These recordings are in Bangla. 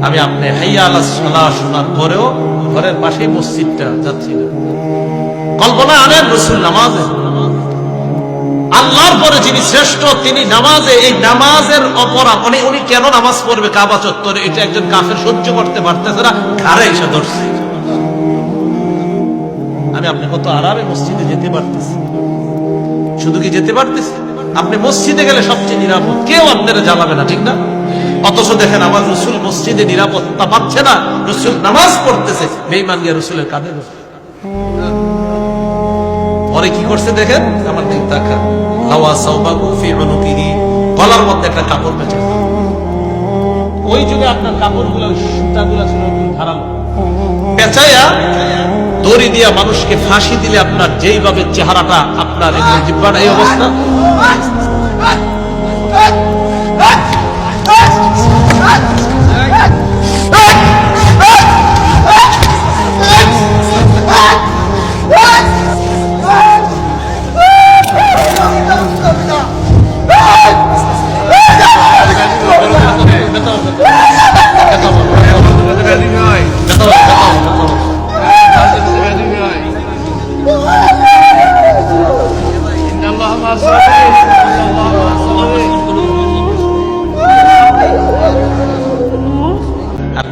আমি আপনি হাইয়া আলাস সালাহ শোনার পরেও ঘরের পাশেই মসজিদটা যাচ্ছি না। কল্পনা আনেন রাসূল নামাজে, আল্লাহর পরে যিনি শ্রেষ্ঠ তিনি নামাজে, এই নামাজের অপরাধ উনি কেন নামাজ পড়বে কাবা চত্বরে, এটা একজন কাফের সহ্য করতে পারতেছে না, ঘাড়ে এসে ধরছে। আমি আপনি কত আরামে মসজিদে যেতে পারতেছি, শুধু কি যেতে পারতেছি, আপনি মসজিদে গেলে সবচেয়ে নিরাপদ, কেউ আপনারা জ্বালাবে না, ঠিক না? অথচ দেখেন আমার রাসূল মসজিদে নিরাপত্তা পাচ্ছে না, রাসূল নামাজ পড়তেছে, বেঈমান গিয়ে রাসূলের কাঁধে বসে। পরে কি করছে দেখেন, আমার দিক তাকান, লাওয়া সাওবাহু ফি উনুকিহি, গলার মধ্যে একটা কাপড় পেঁচে। ওই যুগে আপনার কাপড়গুলো সুতাগুলো ছিল ধারালো, পেঁচাইয়া দড়ি দিয়া মানুষকে ফাঁসি দিলে আপনার যেইভাবে চেহারাটা আপনার জিহ্বাটা এই অবস্থা,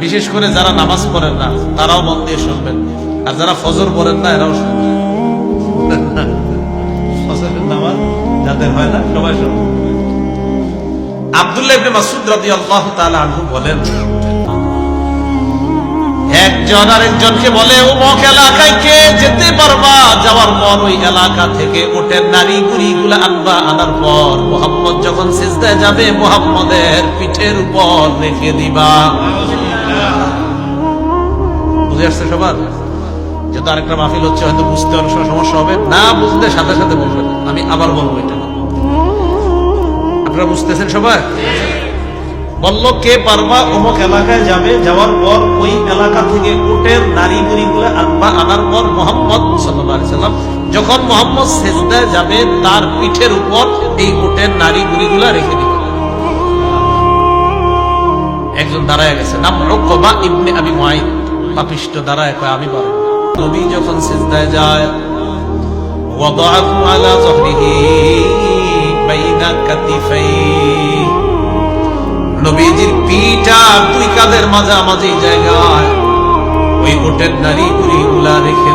বিশেষ করে যারা নামাজ পড়েন না তারাও মন দিয়ে শুনবেন, আর যারা ফজর পড়েন না এরাও শুনবেন। ফজরের নামাজ যাদের হয় না সবাই শুনবেন। আব্দুল্লাহ ইবনে মাসউদ রাদিয়াল্লাহু তাআলা আনহু বলেন, একজন আরেকজনকে বলে, অমুক এলাকায় কে যেতে পারবা, যাওয়ার পর ওই এলাকা থেকে উটের নারী গুড়িগুলা আনবা, আনার পর মুহাম্মদ যখন সিজদায় যাবে মুহাম্মদের পিঠের উপর রেখে দিবা। বুঝে আসছে সবার? যেহেতু আরেকটা মাহফিল হচ্ছে, হয়তো বুঝতে অনেক সময় সমস্যা হবে, না বুঝতে সাথে সাথে বলবেন, আমি আবার বলবো এটা। আপনারা বুঝতেছেন সবাই? বললো কে পারবা, অমুক এলাকায় যাবে, যাওয়ার পর ওই এলাকা থেকে উটের নারী বুড়িগুলো আনবা, আনার পর মুহাম্মদ সাল্লাল্লাহু আলাইহি সাল্লাম যখন মুহাম্মদ সিজদায় যাবে তার পিঠের উপর এই উটের নারী বুড়িগুলো রেখে দিবে। একজন দাঁড়ায় গেছে, নাম উকবা ইবনে আবি মুআইদ, পাপিষ্ঠ দাঁড়ায় কয় আমি পারব। নবী যখন সিজদায় যায়, ওয়াদাহু আলা যহরিহি বাইনা কাতিফাইহি, নবীজির পিঠা দুই কাঁধের মাঝামাঝি জায়গায় ওই উটের নারী বুড়িগুলা রেখে